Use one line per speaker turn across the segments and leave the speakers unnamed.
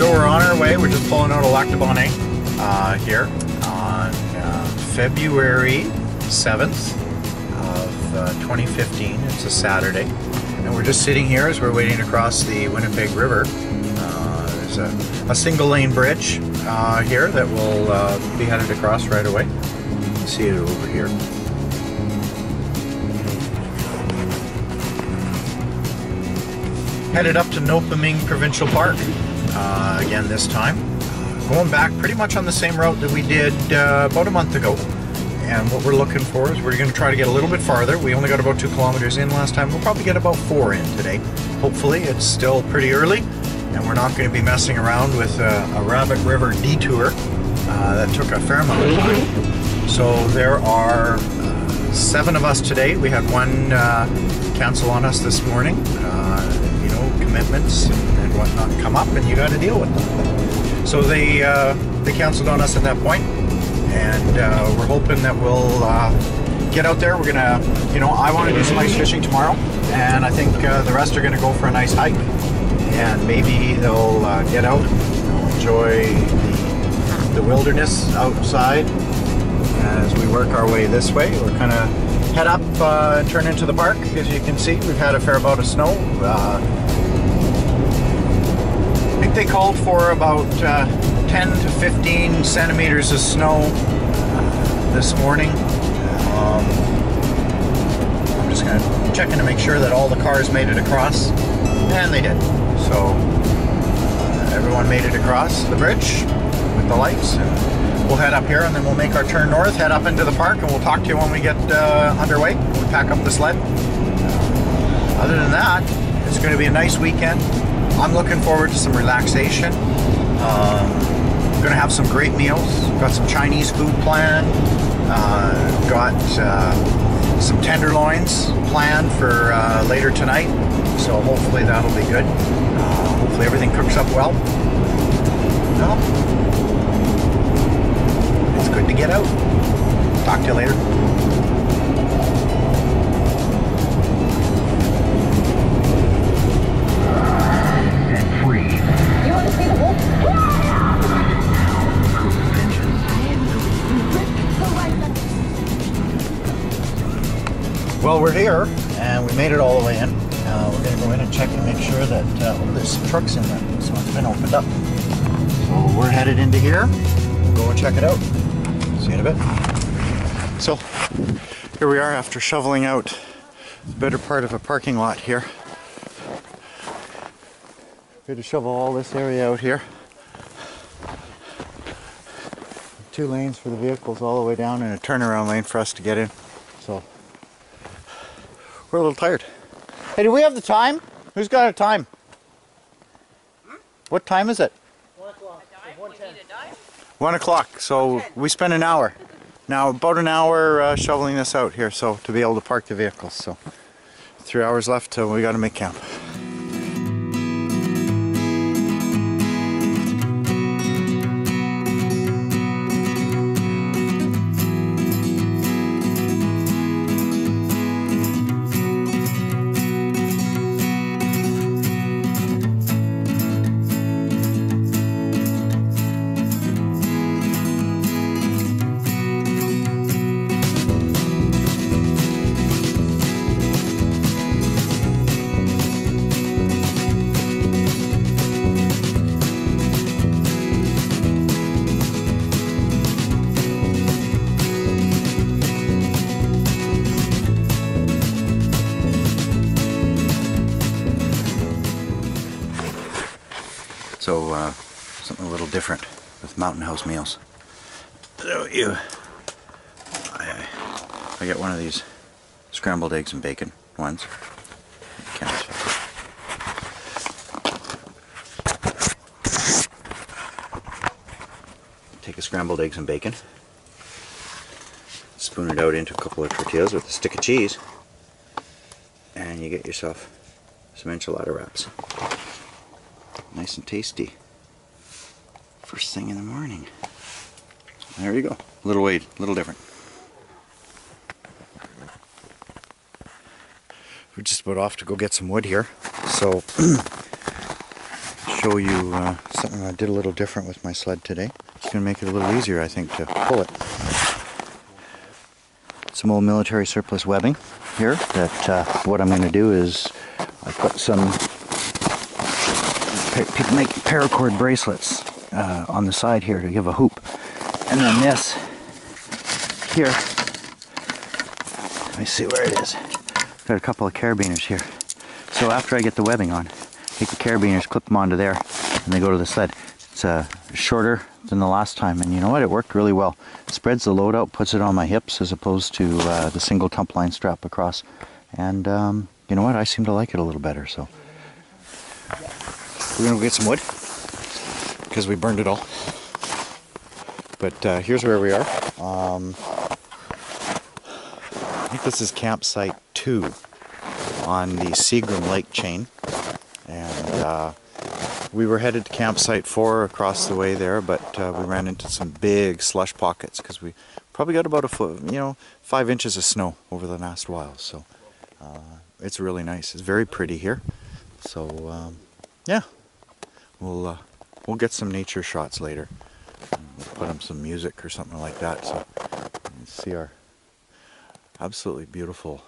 So we're on our way. We're just pulling out of Tobogganing here on February 7th of 2015. It's a Saturday. And we're just sitting here as we're waiting to cross the Winnipeg River. There's a single lane bridge here that we'll be headed across right away. You can see it over here. Headed up to Nopiming Provincial Park again this time. Going back pretty much on the same route that we did about a month ago. And what we're looking for is we're going to try to get a little bit farther. We only got about 2 kilometers in last time. We'll probably get about 4 in today. Hopefully. It's still pretty early and we're not going to be messing around with a Rabbit River detour that took a fair amount of time. So there are 7 of us today. We had one cancel on us this morning. You know, commitments and whatnot come up and you got to deal with them. So they canceled on us at that point. And we're hoping that we'll get out there. We're gonna, you know, I want to do some ice fishing tomorrow, and I think the rest are gonna go for a nice hike, and maybe they'll get out, enjoy the wilderness outside as we work our way this way. We're kind of head up and turn into the park. As you can see, we've had a fair amount of snow. I think they called for about 10 to 15 centimeters of snow this morning. I'm just going to check in to make sure that all the cars made it across, and they did. So everyone made it across the bridge with the lights, and we'll head up here and then we'll make our turn north, head up into the park, and we'll talk to you when we get underway. We'll pack up the sled. Other than that, it's going to be a nice weekend. I'm looking forward to some relaxation. Gonna have some great meals. Got some Chinese food planned. Got some tenderloins planned for later tonight. So hopefully that'll be good. Hopefully everything cooks up well. Well, it's good to get out. Talk to you later. Well, we're here, and we made it all the way in. We're going to go in and check and make sure that there's some trucks in there, so it's been opened up. So we're headed into here. We'll go and check it out. See you in a bit. So here we are after shoveling out the better part of a parking lot here. We're to shovel all this area out here. 2 lanes for the vehicles all the way down, and a turnaround lane for us to get in. So we're a little tired. Hey, do we have the time? Who's got a time? What time is it?
1 o'clock.
1 o'clock. So we spent an hour. Now about an hour shoveling this out here, so to be able to park the vehicles. So 3 hours left till we got to make camp. So something a little different with Mountain House meals. So I get one of these scrambled eggs and bacon ones. Take a scrambled eggs and bacon, spoon it out into a couple of tortillas with a stick of cheese, and you get yourself some enchilada wraps. Nice and tasty. First thing in the morning. There you go. Little weight, little different. We're just about off to go get some wood here. So show you something I did a little different with my sled today. It's going to make it a little easier, I think, to pull it. Some old military surplus webbing here that what I'm going to do is I put some, people make paracord bracelets on the side here to give a hoop. And then this here, let me see where it is. Got a couple of carabiners here. So after I get the webbing on, take the carabiners, clip them onto there, and they go to the sled. It's shorter than the last time, and you know what? It worked really well. It spreads the load out, puts it on my hips as opposed to the single tump line strap across. And you know what? I seem to like it a little better. So we're gonna go get some wood because we burned it all. But here's where we are. I think this is campsite 2 on the Seagram Lake chain, and we were headed to campsite 4 across the way there, but we ran into some big slush pockets because we probably got about a foot, 5 inches of snow over the last while. So it's really nice. It's very pretty here. So yeah, we'll get some nature shots later. We'll put on some music or something like that. So you can see our absolutely beautiful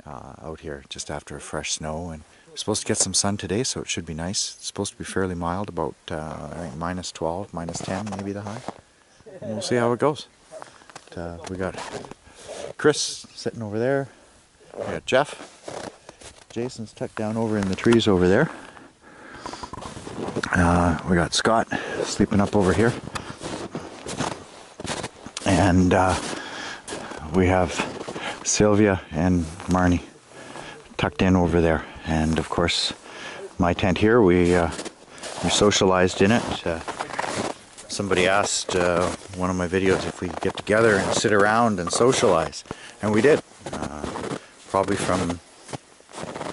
out here just after a fresh snow, and we're supposed to get some sun today, so it should be nice. It's supposed to be fairly mild, about I think -12, -10 maybe the high, and we'll see how it goes. But, we got Chris sitting over there, we got Jeff, Jason's tucked down over in the trees over there, we got Scott sleeping up over here, and we have Sylvia and Marnie tucked in over there, and of course my tent here, we socialized in it. Somebody asked one of my videos if we could get together and sit around and socialize, and we did. Probably from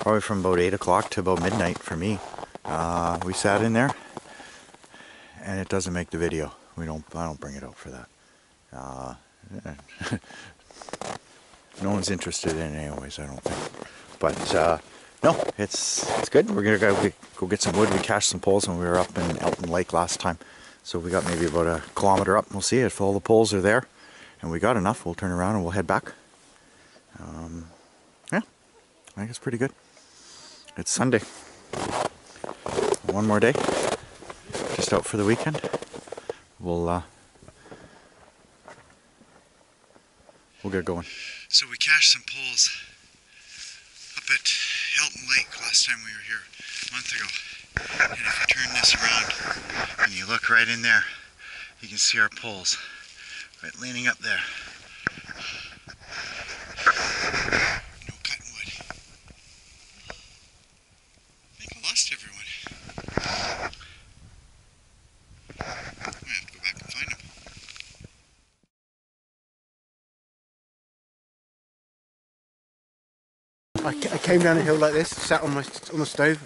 about 8 o'clock to about midnight for me. We sat in there, and it doesn't make the video. I don't bring it out for that. No one's interested in it anyways, I don't think. But no, it's good. We're gonna go get some wood. We cached some poles when we were up in Elton Lake last time, so we got maybe about a kilometer up. We'll see if all the poles are there, and we got enough. We'll turn around and we'll head back. Yeah, I think it's pretty good. It's Sunday. One more day, just out for the weekend. We'll get going. So we cached some poles up at Hilton Lake last time we were here a month ago. And if you turn this around and you look right in there, you can see our poles right leaning up there. No cutting wood. I think I lost everyone. I have to go back and find them.
I came down the hill like this, sat on the stove,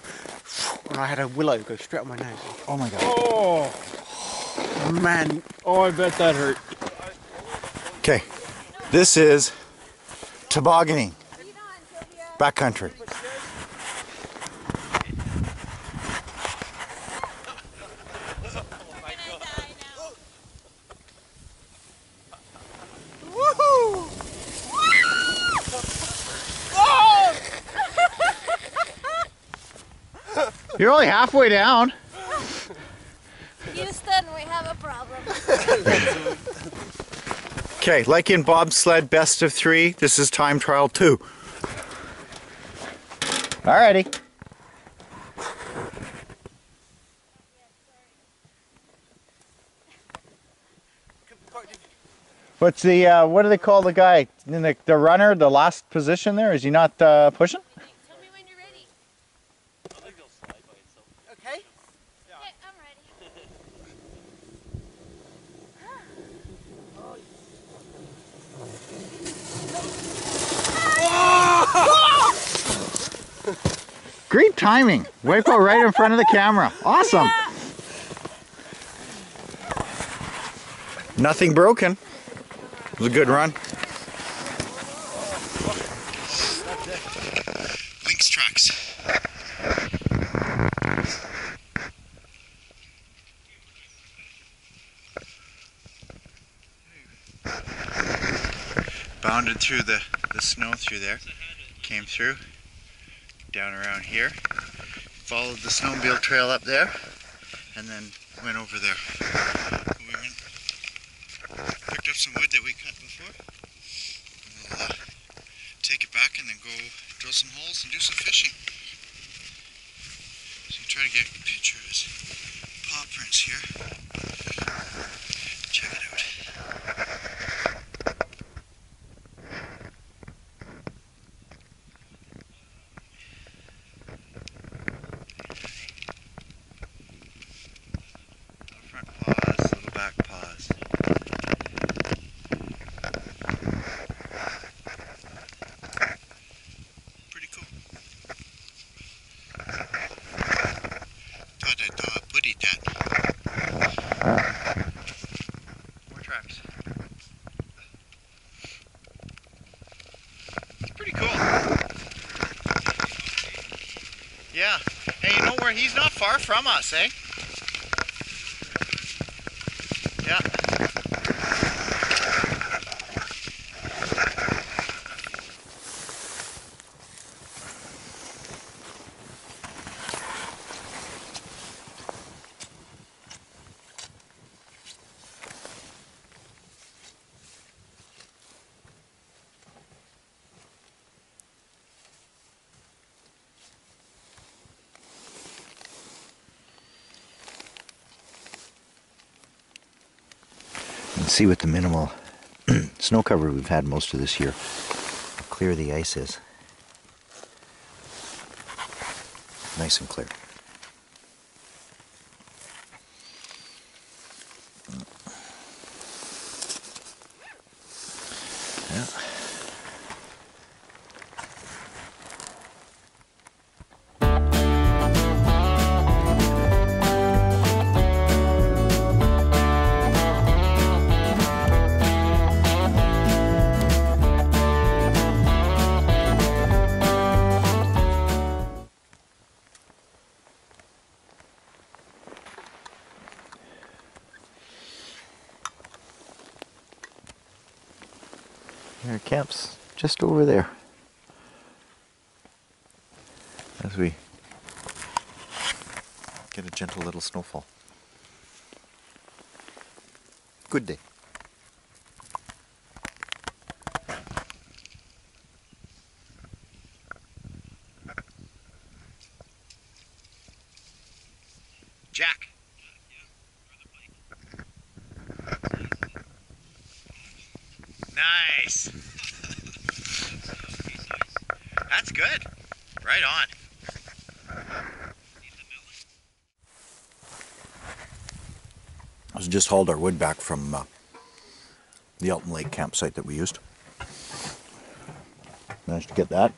and I had a willow go straight on my nose.
Oh my god.
Oh man.
Oh, I bet that hurt.
Okay, this is tobogganing. Backcountry. You're only halfway down.
Houston, we have a problem.
Okay, like in bobsled best of 3, this is time trial 2. Alrighty. What's the, what do they call the guy? The runner, the last position there? Is he not pushing?
Tell me when you're ready.
I think they'll slide by itself.
Okay? Yeah. Okay, I'm ready.
Great timing. Wipe out right in front of the camera. Awesome.
Yeah.
Nothing broken. It was a good run. Lynx tracks. wandered through the snow through there, came through, down around here, followed the snowmobile trail up there, and then went over there. We picked up some wood that we cut before, and we'll take it back and then go drill some holes and do some fishing. So try to get a picture of his paw prints here. Check it out. Back paws. Pretty cool. Thought I'd put eat that. More tracks. It's pretty cool. Yeah. Hey, you know where he's not far from us, eh? Yeah. See what the minimal snow cover we've had most of this year, how clear the ice is. Nice and clear. Yeah. Our camp's just over there as we get a gentle little snowfall. Good day. Jack. Nice. That's good. Right on. I just hauled our wood back from the Elton Lake campsite that we used. Managed to get that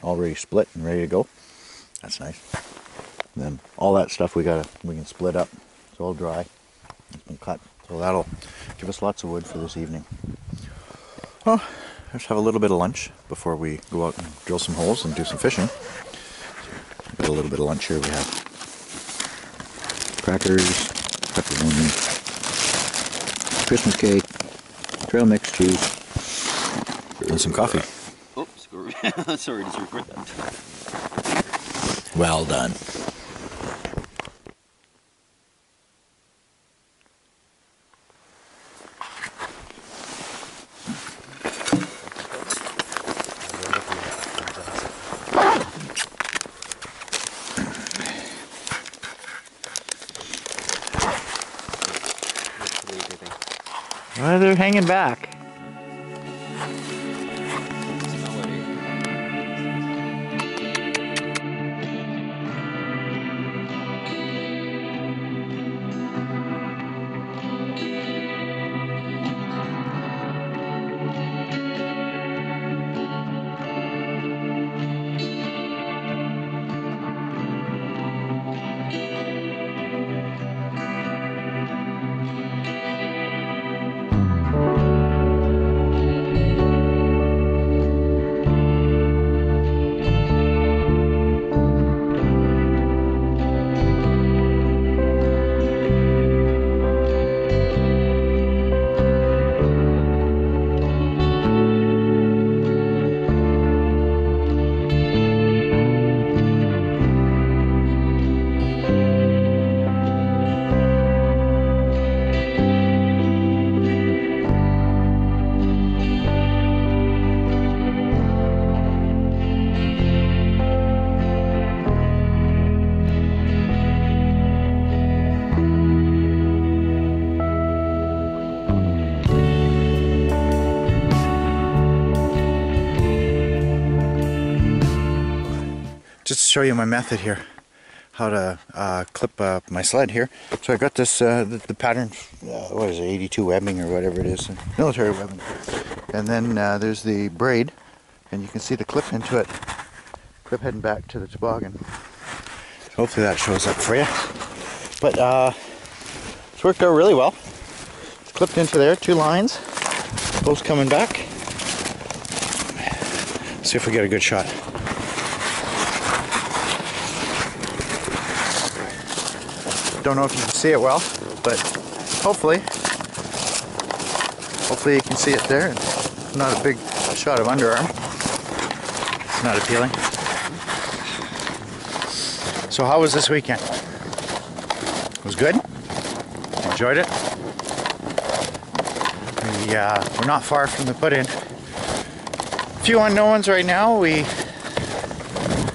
already split and ready to go. That's nice. And then all that stuff we can split up. It's all dry. It's been cut. So that'll give us lots of wood for this evening. Well, let's have a little bit of lunch before we go out and drill some holes and do some fishing. Got a little bit of lunch here. We have crackers, pepperoni, Christmas cake, trail mix, cheese, and some coffee.
Oops, sorry to record that.
Well done. Well, they're hanging back. show you my method here, how to clip my sled here. So I got this, the pattern, what is it, 82 webbing or whatever it is, military webbing. And then there's the braid, and you can see the clip into it, clip heading back to the toboggan. So hopefully that shows up for you. But it's worked out really well. It's clipped into there, 2 lines, both coming back. See if we get a good shot. Don't know if you can see it well, but hopefully you can see it there. It's not a big shot of underarm. It's not appealing. So how was this weekend? It was good. Enjoyed it. We're not far from the put-in. A few unknowns right now.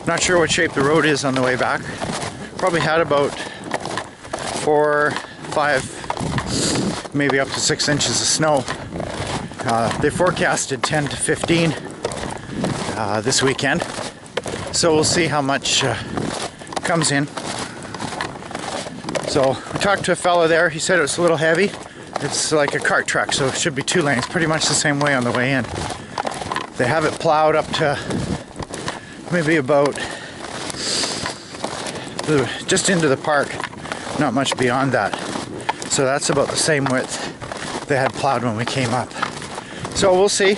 Not sure what shape the road is on the way back. Probably had about 4, 5, maybe up to 6 inches of snow. They forecasted 10 to 15 this weekend, so we'll see how much comes in. So we talked to a fellow there. He said it was a little heavy. It's like a cart truck, so it should be 2 lanes, pretty much the same way on the way in. They have it plowed up to maybe about just into the park, not much beyond that. So that's about the same width they had plowed when we came up. So we'll see.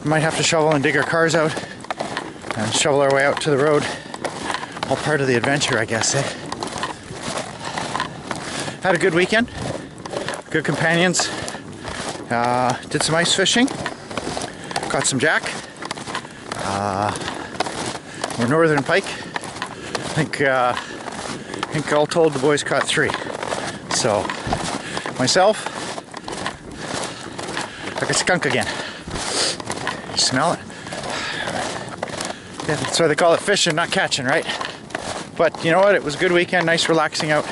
Might have to shovel and dig our cars out and shovel our way out to the road. All part of the adventure, I guess, eh? Had a good weekend. Good companions. Did some ice fishing. Caught some jack. Or northern pike. I think all told the boys caught 3. So myself, like a skunk again. You smell it? Yeah, that's why they call it fishing, not catching, right? But you know what? It was a good weekend. Nice relaxing out.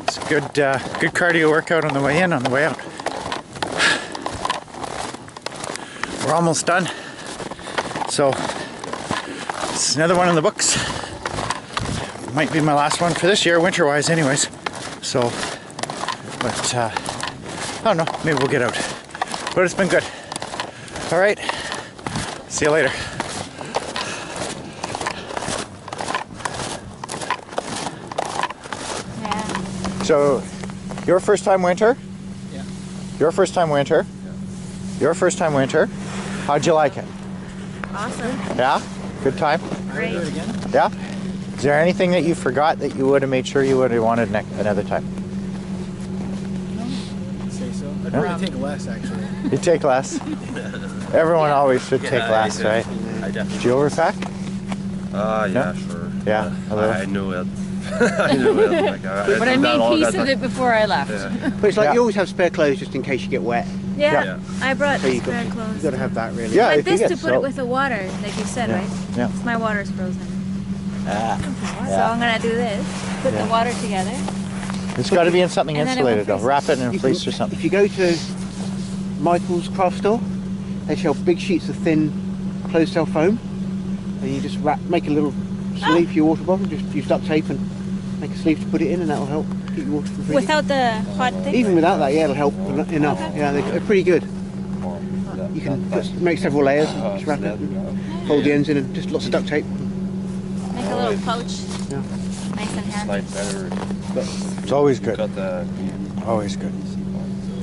It's a good cardio workout on the way in, on the way out. We're almost done. So it's another one in the books. Might be my last one for this year, winter-wise anyways. So, but I don't know, maybe we'll get out. But it's been good. All right, see you later.
Yeah.
So, your first time winter?
Yeah.
Your first time winter?
Yeah.
Your first time winter? How'd you like it?
Awesome.
Yeah? Good time?
Great.
Yeah? Is there anything that you forgot that you would have made sure you would have wanted another time?
I'd say so. I'd probably take less, actually.
You take less? Everyone always should take less, right?
I definitely.
Did you overpack?
Yeah, sure.
Yeah, a little.
I knew it. I knew it. Like,
But I made peace of it before I left.
Yeah.
But it's like
Yeah.
you always have spare clothes just in case you get wet.
Yeah, I brought
So you
spare
got
clothes.
to have that really.
Yeah,
Like
if you
this
get
to put
soaked.
it with the water, like you said,
Yeah.
right?
Yeah.
'Cause my water's frozen. So
Yeah.
I'm gonna do this. Put the water together.
It's got to be in something
And then it won't
insulated though.
freeze.
Wrap it in a
You
fleece
can-
or something.
If you go to Michael's craft store, they sell big sheets of thin closed-cell foam, and you just make a little sleeve for your water bottle. Just use duct tape and make a sleeve to put it in, and that will help keep your water from freezing.
Without the hot thing?
Even without that, yeah, it'll help enough.
Okay.
Yeah, they're pretty good. You can just make several layers, and just wrap it, and fold the ends in, and just lots of duct tape.
Make a little pouch.
Yeah.
Nice and handy.
Like better.
It's always good.
Got the.
Always good.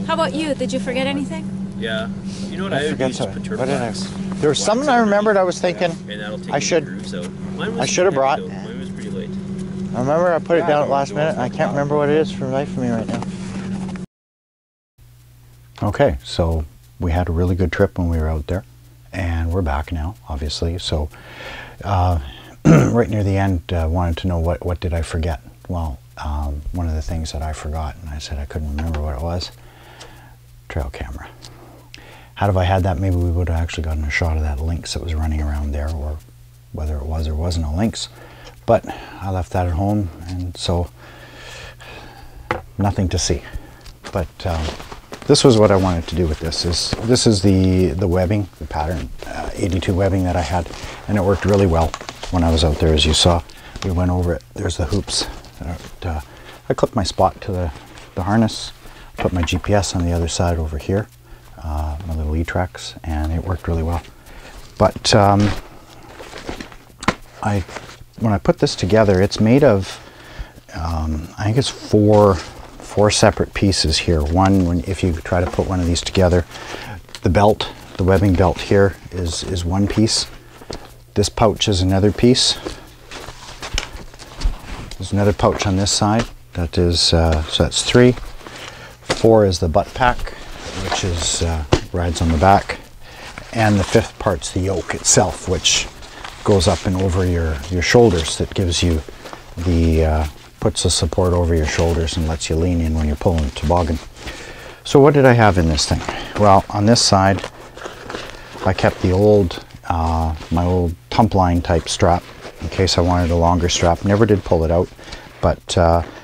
How about you? Did you forget anything?
Yeah. You know what
I
I would do?
forget
Just
something.
put turtle
What did I?
wax.
There was something I remembered. I was thinking.
And that'll take
I
the
should-
grooves out. Mine
I
was
should have
heavy,
brought-
though. Mine was pretty light.
I remember I put it down at last minute. And I can't remember what it is for the life of me right now. Okay, so we had a really good trip when we were out there, and we're back now, obviously. So right near the end, wanted to know what did I forget. Well, one of the things that I forgot, and I said I couldn't remember what it was, trail camera. Had I had that, maybe we would have actually gotten a shot of that lynx that was running around there, or whether it was or wasn't a lynx. But I left that at home, and so nothing to see. But this was what I wanted to do with this. This is the webbing, the pattern 82 webbing that I had, and it worked really well. when I was out there, as you saw. We went over it. There's the hoops. I clipped my spot to the harness, put my GPS on the other side over here, my little E-Trax, and it worked really well. But when I put this together, it's made of, I think it's four separate pieces here. One, if you try to put one of these together, the belt, the webbing belt here is one piece. This pouch is another piece. There's another pouch on this side. That is, so that's 3. 4 is the butt pack, which is rides on the back. And the 5th part's the yoke itself, which goes up and over your shoulders. That gives you the, puts the support over your shoulders and lets you lean in when you're pulling the toboggan. So what did I have in this thing? Well, on this side, I kept the old, my old tump line type strap in case I wanted a longer strap. Never did pull it out, but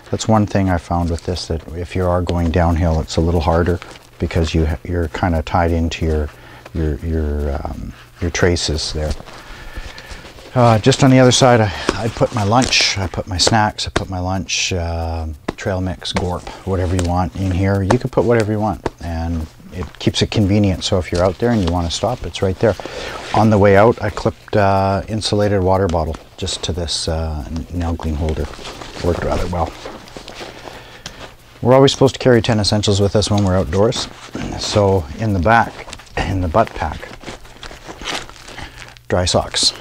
that's one thing I found with this, that if you are going downhill, it's a little harder because you're kind of tied into your traces there. Just on the other side, I put my lunch, I put my snacks, I put my lunch, trail mix, gorp, whatever you want in here. You can put whatever you want, and it keeps it convenient. So if you're out there and you want to stop, it's right there. On the way out, I clipped insulated water bottle just to this nail clean holder. Worked rather well. We're always supposed to carry 10 essentials with us when we're outdoors. So in the back, in the butt pack, dry socks,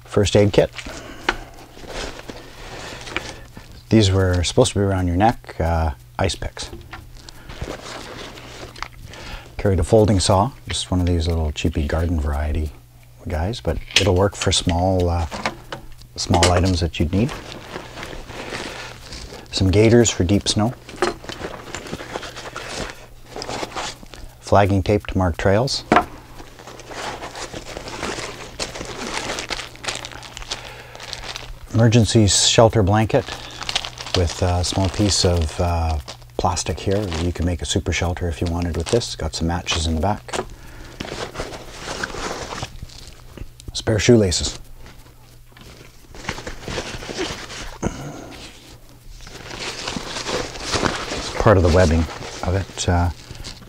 first aid kit. These were supposed to be around your neck, ice picks. Carried a folding saw, just one of these little cheapy garden variety guys, but it'll work for small items that you'd need. Some gaiters for deep snow. Flagging tape to mark trails. Emergency shelter blanket with a small piece of plastic here. You can make a super shelter if you wanted with this. Got some matches in the back. Spare shoelaces. Part of the webbing of it,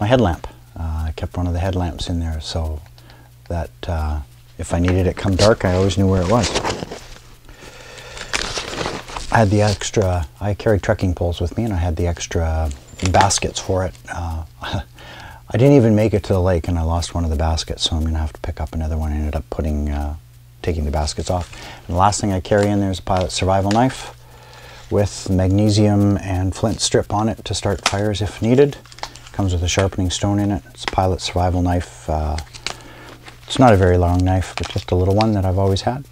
my headlamp. I kept one of the headlamps in there so that if I needed it come dark, I always knew where it was. I had the extra, I carried trekking poles with me, and I had the extra baskets for it. I didn't even make it to the lake, and I lost one of the baskets, so I'm going to have to pick up another one. I ended up taking the baskets off. And the last thing I carry in there is a pilot survival knife with magnesium and flint strip on it to start fires if needed. Comes with a sharpening stone in it. It's a pilot survival knife. It's not a very long knife, but just a little one that I've always had.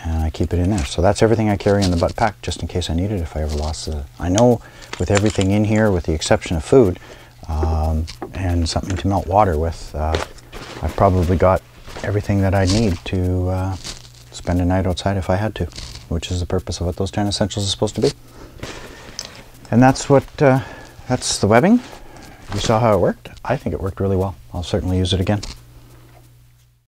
And I keep it in there. So that's everything I carry in the butt pack, just in case I need it if I ever lost it. I know with everything in here, with the exception of food and something to melt water with, I've probably got everything that I need to spend a night outside if I had to, which is the purpose of what those 10 essentials is supposed to be. And that's what, that's the webbing. You saw how it worked. I think it worked really well. I'll certainly use it again.